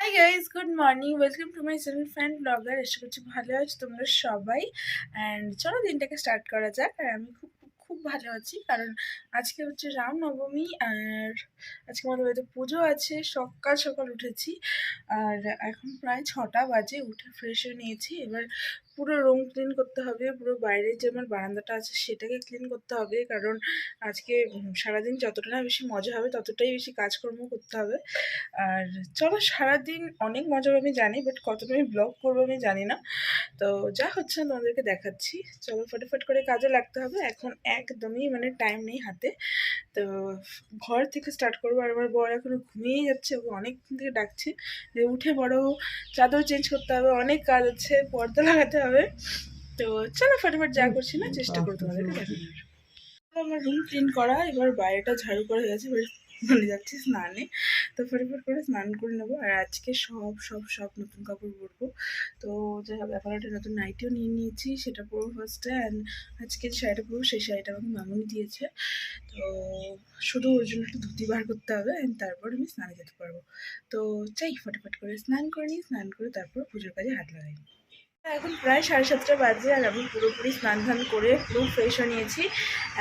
High guys, good morning. Welcome to my channel fan blogger. আশা করছি ভালো আছো তোমরা সবাই। অ্যান্ড চলো দিনটাকে স্টার্ট করা যাক। আর আমি খুব খুব ভালো আছি, কারণ আজকে হচ্ছে রামনবমী। আর আজকে আমাদের বাড়িতে পুজো আছে। সকাল সকাল উঠেছি, আর এখন প্রায় 6টা বাজে। উঠে ফ্রেশ হয়ে নিয়েছি। এবার পুরো রুম ক্লিন করতে হবে, পুরো বাইরে যে আমার বারান্দাটা আছে সেটাকে ক্লিন করতে হবে, কারণ আজকে সারাদিন যতটা না বেশি মজা হবে ততটাই বেশি কাজকর্ম করতে হবে। আর চলো, সারাদিন অনেক মজা হবে আমি জানি, বাট কতটা আমি ব্লগ করবো আমি জানি না। তো যা হচ্ছে আমি তোমাদেরকে দেখাচ্ছি। চলো ফটাফট করে কাজে লাগতে হবে, এখন একদমই মানে টাইম নেই হাতে। তো ঘর থেকে স্টার্ট করবো। আর আমার বর এখনো ঘুমিয়েই যাচ্ছে, ওকে অনেকক্ষণ থেকে ডাকছি যে উঠে বড়, চাদর চেঞ্জ করতে হবে, অনেক কাজ আছে, পর্দা লাগাতে হবে। তো চলো ফটাফট যা করছি না চেষ্টা করবো তোমাদেরকে দেখানোর। আমার রুম ক্লিন করা, এবার বাইরেটা ঝাড়ু করা হয়ে গেছে। এবার মানে যাচ্ছি স্নানে। তো ফটাফট করে স্নান করে নেবো। আর আজকে সব সব সব নতুন কাপড় পরবো। তো যাই হোক, এখন একটা নতুন নাইটিও নিয়ে নিয়েছি, সেটা পরবো ফার্স্টে। অ্যান্ড আজকে যে শাড়িটা পরবো সেই শাড়িটা আমাকে মামুনি দিয়েছে। তো শুধু ওর জন্য একটু ধুতি বার করতে হবে, অ্যান্ড তারপর আমি স্নানে যেতে পারবো। তো চাই ফটাফট করে স্নান করে নিই, স্নান করে তারপর পুজোর কাজে হাত লাগাই। এখন প্রায় 7:30 বাজে, আর আমি পুরোপুরি স্নান ধান করে পুরো ফ্রেশ হয়ে নিয়েছি।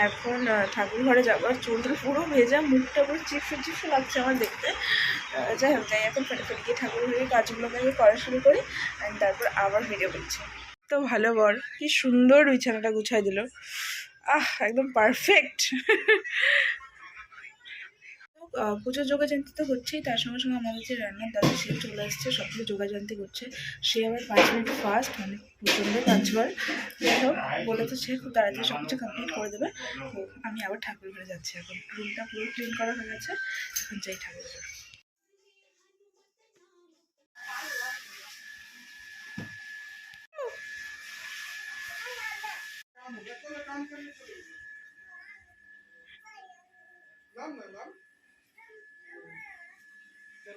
এখন ঠাকুর ঘরে যাবো। আর চুলটা পুরো ভেজা, মুখটা পুরো চিপসে চিপসে লাগছে আমার দেখতে। যাই হোক, যাই এখন ফটাফট গিয়ে ঠাকুর ঘরে কাজগুলোকে আগে করা শুরু করি, অ্যান্ড তারপর আবার ভিডিও করছি। তো ভালো বর, কি সুন্দর বিছানাটা গুছাই দিল। একদম পারফেক্ট। পুজোর যোগাযান্তি তো হচ্ছেই, তার সঙ্গে সঙ্গে আমাদের যে রান্নার দাদা সে চলে আসছে, সবগুলো যোগাযান্তি করছে। সে আবার 5 মিনিট ফার্স্ট, মানে প্রচণ্ড কাজবার। যাই হোক, বলে তো সে খুব তাড়াতাড়ি সব কিছু কমপ্লিট করে দেবে। তো আমি আবার ঠাকুর ঘরে যাচ্ছি। এখন রুমটা পুরো ক্লিন করা হয়ে গেছে, এখন যাই ঠাকুর ঘরে।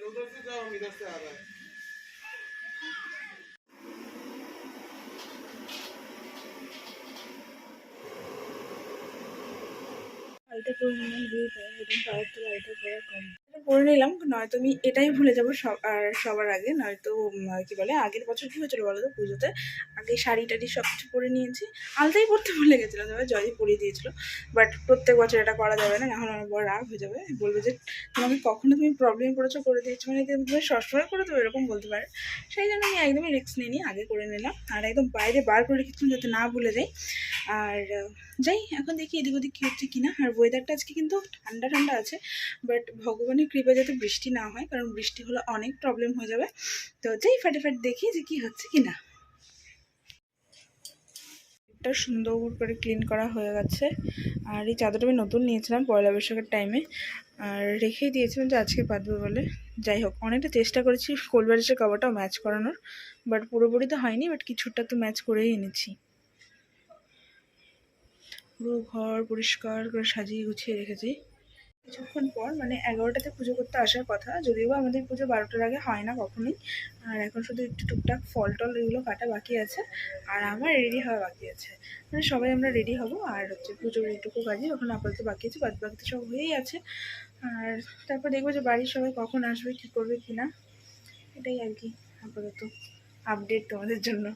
उधर से जाओ, इधर से आ रहा है। বাড়িতে করে নিলাম, দিয়ে এরকম পায়ের তো বাড়িতে করা কম পরে নিলাম। নয়তো আমি এটাই ভুলে যাবো আর সবার আগে নয়তো কি বলে, আগের বছর কী হয়েছিল বলো তো, পুজোতে আগে শাড়ি টাড়ি সব কিছু পরে নিয়েছি, আলতাই পরতে ভুলে গেছিলো, তবে জয়ই পরিয়ে দিয়েছিলো। বাট প্রত্যেক বছর এটা করা যাবে না, এখন আমার বড় রাগ হয়ে যাবে, বলবে যে তোমাকে কখনো তুমি প্রবলেমে পড়েছো, করে দিয়েছো মানে তুমি সবসময় করে দেবো, এরকম বলতে পারে। সেই জন্য আমি একদমই রিস্ক নিয়ে আগে করে নিলাম, আর একদম বাইরে বার করে রেখেছিলাম যাতে না ভুলে যাই। আর যাই এখন দেখি এদিক ওদিক কী হচ্ছে কিনা। আর ওয়েদারটা আজকে কিন্তু ঠান্ডা ঠান্ডা আছে, বাট ভগবানের কৃপা যাতে বৃষ্টি না হয়, কারণ বৃষ্টি হলে অনেক প্রবলেম হয়ে যাবে। তো যাই ফাটাফাট দেখি যে কি হচ্ছে কিনা। একটা সুন্দর করে ক্লিন করা হয়ে গেছে। আর এই চাদরটা আমি নতুন নিয়েছিলাম পয়লা বৈশাখের টাইমে, আর রেখেই দিয়েছিলাম যে আজকে পাতবে বলে। যাই হোক, অনেকটা চেষ্টা করেছি কোলবালিশের কভারটাও ম্যাচ করানোর, বাট পুরোপুরি তো হয়নি, বাট কিছুটা তো ম্যাচ করেই এনেছি। পুরো ঘর পরিষ্কার করে সাজিয়ে গুছিয়ে রেখেছি। কিছুক্ষণ পর মানে 11টাতে পুজো করতে আসার কথা, যদিও বা আমাদের পুজো 12টার আগে হয় না কখনোই। আর এখন শুধু একটু টুকটাক ফল টল এগুলো কাটা বাকি আছে, আর আমার রেডি হওয়া বাকি আছে। মানে সবাই আমরা রেডি হব, আর হচ্ছে পুজোর এইটুকু কাজই ওখানে আপাতত বাকি আছে, বাদ বাকি সব হয়েই আছে। আর তারপর দেখবো যে বাড়ির সবাই কখন আসবে, কী করবে কি না, এটাই আর কি আপাতত আপডেট তোমাদের জন্য।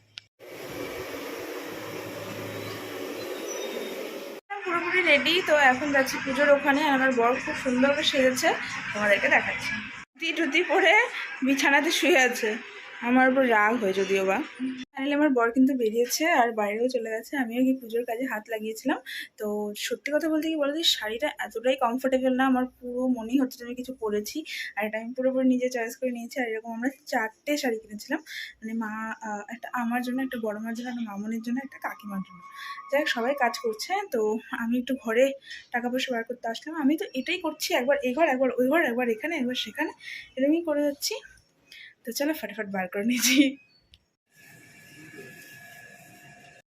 পুরোপুরি রেডি, তো এখন যাচ্ছি পুজোর ওখানে। আর আমার বর খুব সুন্দর করে সেজেছে, তোমাদেরকে দেখাচ্ছি। ধুতি টুতি পরে বিছানাতে শুয়ে আছে, আমার উপর রাগ হয় যদিও বা। ফাইনালি আমার বর কিন্তু বেরিয়েছে আর বাইরেও চলে গেছে, আমিও গিয়ে পুজোর কাজে হাত লাগিয়েছিলাম। তো সত্যি কথা বলতে কি বলো, যে শাড়িটা এতটাই কমফোর্টেবল না, আমার পুরো মনেই হচ্ছে যে আমি কিছু পরেছি। আর এটা আমি পুরোপুরি নিজে চয়েস করে নিয়েছি। আর এরকম আমরা 4টে শাড়ি কিনেছিলাম, মানে মা, একটা আমার জন্য, একটা বড় মার জন্য, একটা মামনির জন্য, একটা কাকিমার জন্য। যাই হোক, সবাই কাজ করছে, তো আমি একটু ঘরে টাকা পয়সা বার করতে আসলাম। আমি তো এটাই করছি, একবার এঘর একবার ওই ঘর, একবার এখানে একবার সেখানে, এরকমই করে যাচ্ছি। তো চলো ফটাফট বার করে নিয়েছি।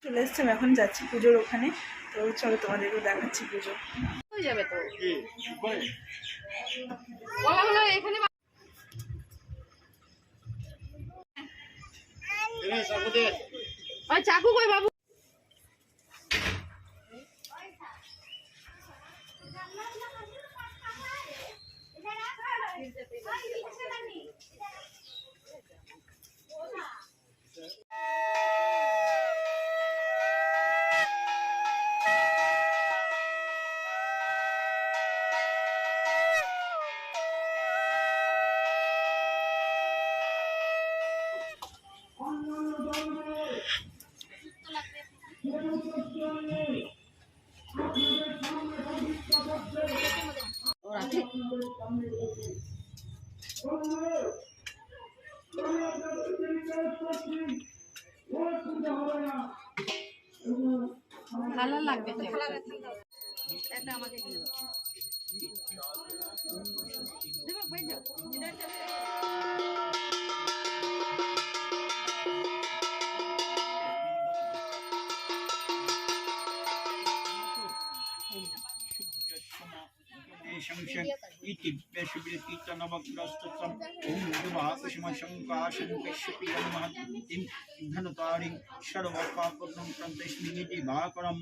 চলে এসছি, আমি এখন যাচ্ছি পুজোর ওখানে। তো চলো তোমাদেরকেও দেখাচ্ছি পুজো হয়ে যাবে। তো এখানে চাকু কই বাবু? ভালো লাগবে এটা আমাকে কিনে দাও इति नवग्रस्तम् ॐ दुवाकुशमशङ्काशङ्कश्यपिलं महतीं धनुतारिं सर्वपापनं प्रदश्मिनिति भाकरम्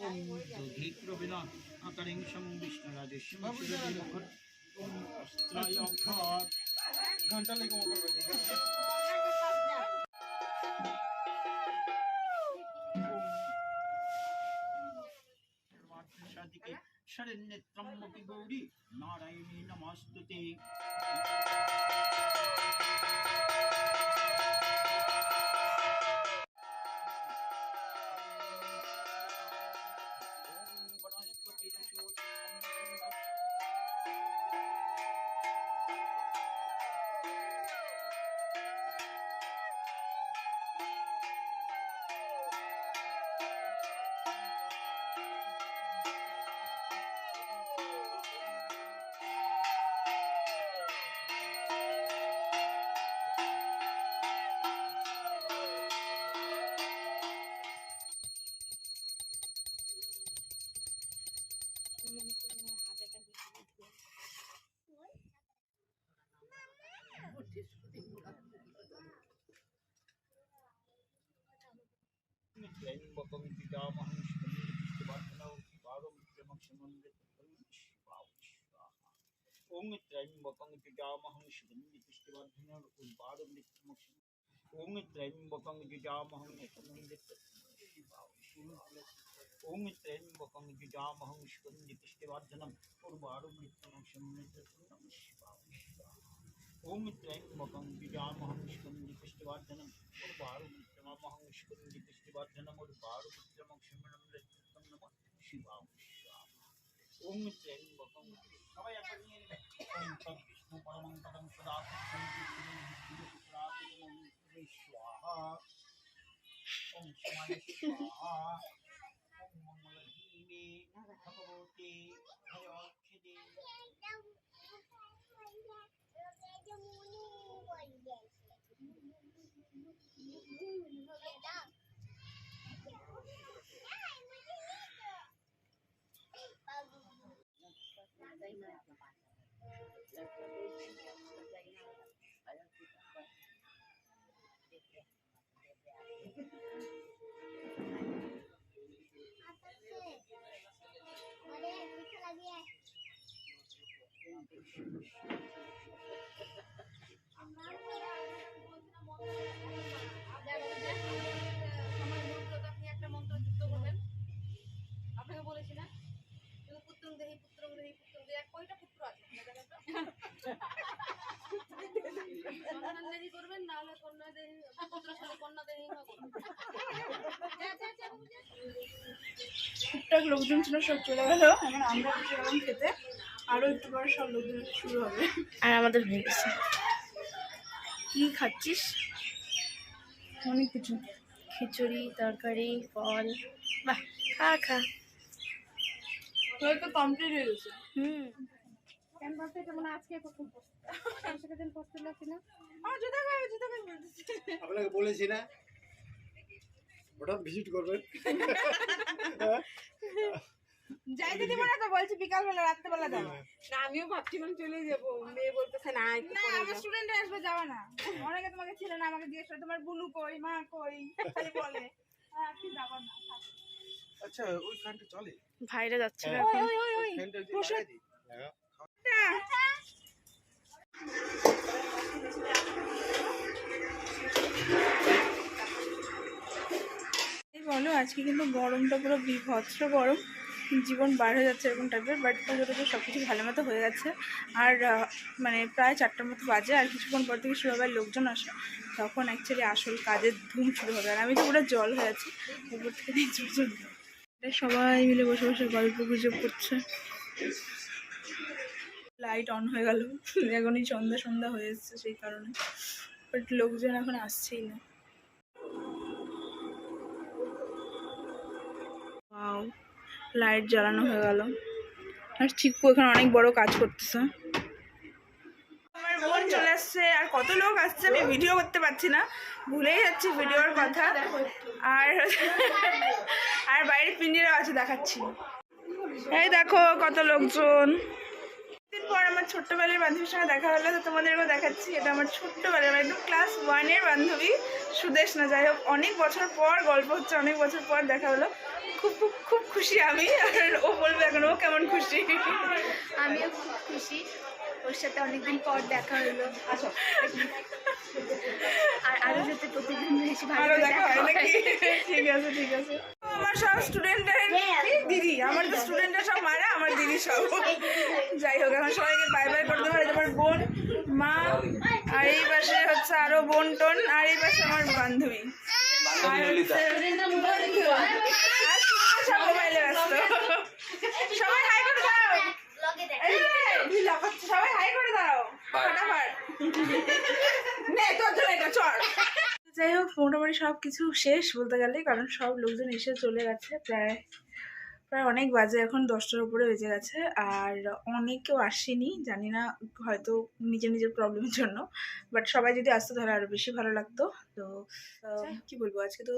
ॐ दुधीप्रविना आकरिं संविष्णुराजेश्वं ॐ अस्त्राय घंटा लेके शरण्यत्रम्बकी गौरी नारायणी नमस्तुते त्र्यम्बकं पितामहं स्कन्धपुष्टिवर्धनौ ॐ त्र्यम्बकं पितामहं स्कन्धपुष्टिवर्धनौ ॐ त्र्यम्बकं पितामहं ॐ त्र्यम्बकं पितामहं स्कन्धपुष्टिवर्धनम् ॐ त्र्यम्बकं पितामहं स्कन्धपुष्टिवर्धनम् उर्वारुमित्रमहं स्कन्धपुष्टिवर्धनम् उर्वारुमित्रमक्षमणं रक्षितं नमः शिवाय ॐ त्र्यम्बकं सबाई একবার নিয়ে নিলে ॐ तद्विष्णु परमं पदं सदा स्वाहा ॐ समाय स्वाहा ॐ मंगलहीने भगवते भयक्षदे আপনাকে বলেছি না পুত্রং দেহি পুত্রং দেহি পুত্রং দেহি কয়টা পুত্র আছে সন্তান দেহি করবেন না হলে কন্যা দেহি পুত্র সাথে কন্যা দেহি টুকটাক লোকজন ছিল, সব চলে গেল। এখন আমরা বসে গেলাম খেতে, আরো একটু পরে সব লোকজন শুরু হবে। আর আমাদের হয়ে গেছে। কি খাচ্ছিস? অনেক কিছু, খিচুড়ি, তরকারি, ফল। বাহ, খা খা। তোর তো কমপ্লিট হয়ে গেছে। কেন ভাবতে এটা মানে আজকে প্রথম আজকে দিন করতে লাগছে না আমার জুতা খাবে, জুতা খাবে। আপনাকে বলেছি না হঠাৎ ভিজিট করবেন। যাইতে দিব না তো, বলছি বিকালবেলা রাত্রেবেলা যাবো। না আমিও ভাবছিলাম চলে যাবো, মেয়ে বলতেছে না না, আমার স্টুডেন্ট আসবে, যাওয়া না। অনেকে তোমাকে ছিল না, আমাকে জিজ্ঞেস করে তোমার বুলু কই, মা কই, খালি বলে। কি যাবো না। আচ্ছা ওই ফ্যানটা চলে? ভাইরা যাচ্ছে না ওই এখন। ফ্যানটা যদি লাগাই দিই। এই বলো, আজকে কিন্তু গরমটা পুরো বিভৎস গরম, জীবন বার হয়ে যাচ্ছে এরকম টাইপের। বাট পুজো টুজো সব কিছু ভালো মতো হয়ে গেছে। আর মানে প্রায় 4টার মতো বাজে, আর কিছুক্ষণ পর থেকে শুরু হবে, লোকজন আসে, তখন অ্যাকচুয়ালি আসল কাজের ধুম শুরু হবে। আর আমি তো পুরো জল হয়ে আছি উপর থেকে নিচে পর্যন্ত। সবাই মিলে বসে বসে গল্প গুজব করছে। লাইট অন হয়ে গেল, এখনই সন্ধ্যা সন্ধ্যা হয়ে এসছে সেই কারণে। বাট লোকজন এখন আসছেই না। লাইট জ্বালানো হয়ে গেল। আর চিকু এখানে অনেক বড় কাজ করতেছে। আমার বোন চলে আসছে, আর কত লোক আসছে আমি ভিডিও করতে পারছি না, ভুলেই যাচ্ছি ভিডিওর কথা। আর আর বাইরে পিন্ডিরাও আছে, দেখাচ্ছি। এই দেখো কত লোকজন। দিন পর আমার ছোট্টবেলার বান্ধবীর সঙ্গে দেখা হলো, তো তোমাদেরকেও দেখাচ্ছি। এটা আমার ছোট্টবেলার একদম ক্লাস 1-এর বান্ধবী সুদেশ না, যাই হোক অনেক বছর পর গল্প হচ্ছে, অনেক বছর পর দেখা হলো। খুব খুব খুব খুশি আমি, আর ও বলবে এখন ও কেমন খুশি। আমিও খুব খুশি, ওর সাথে অনেকদিন পর দেখা হলো। আচ্ছা, আর আরো যাতে প্রতিদিন বেশি ভালো আরো করে দেখা দেখা হয় হয়। নাকি? ঠিক আছে ঠিক আছে। আমার সব স্টুডেন্টের দিদি, আমার তো স্টুডেন্টরা সব মারা, আমার দিদি সব। যাই হোক এখন সবাইকে বাই বাই করতে পারে। তোমার বোন, মা, আর এই পাশে হচ্ছে আরো বোন টোন, আর এই পাশে আমার বান্ধবী, আর হচ্ছে আর সব মোবাইলে ব্যস্ত। সবাই হাই করে দাও। এই লাফাচ্ছে, সবাই হাই করে দাও ফটাফট। নে তোর জন্য এটা চল। যাই হোক মোটামুটি সব কিছু শেষ বলতে গেলে, কারণ সব লোকজন এসে চলে গেছে। প্রায় অনেক বাজে, এখন 10টার উপরে বেজে গেছে। আর অনেকেও আসেনি, জানি না, হয়তো নিজের নিজের প্রবলেমের জন্য। বাট সবাই যদি আসতো তাহলে আরও বেশি ভালো লাগতো। তো কি বলবো, আজকে তো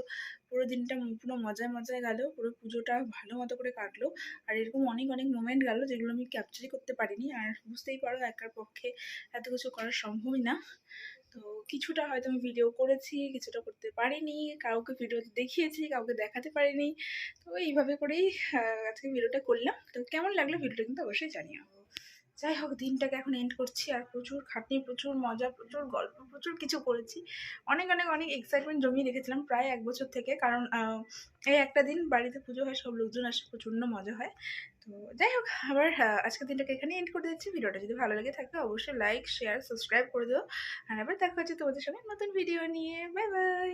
পুরো দিনটা পুরো মজায় মজায় গেল, পুরো পুজোটা ভালো মতো করে কাটলো। আর এরকম অনেক অনেক মোমেন্ট গেল যেগুলো আমি ক্যাপচারই করতে পারিনি। আর বুঝতেই পারো একার পক্ষে এত কিছু করা সম্ভবই না। তো কিছুটা হয়তো আমি ভিডিও করেছি, কিছুটা করতে পারিনি, কাউকে ভিডিওতে দেখিয়েছি, কাউকে দেখাতে পারিনি। তো এইভাবে করেই আজকে ভিডিওটা করলাম। তো কেমন লাগলো ভিডিওটা কিন্তু অবশ্যই জানিও। যাই হোক দিনটাকে এখন এন্ড করছি। আর প্রচুর খাটনি, প্রচুর মজা, প্রচুর গল্প, প্রচুর কিছু করেছি। অনেক অনেক অনেক এক্সাইটমেন্ট জমিয়ে রেখেছিলাম প্রায় 1 বছর থেকে, কারণ এই একটা দিন বাড়িতে পুজো হয়, সব লোকজন আসে, প্রচণ্ড মজা হয়। তো যাই হোক আবার আজকের দিনটাকে এখানে এন্ড করে দিচ্ছি। ভিডিওটা যদি ভালো লাগে থাকে অবশ্যই লাইক, শেয়ার, সাবস্ক্রাইব করে দিও। আর আবার দেখা হচ্ছে তোমাদের সঙ্গে নতুন ভিডিও নিয়ে। Bye bye.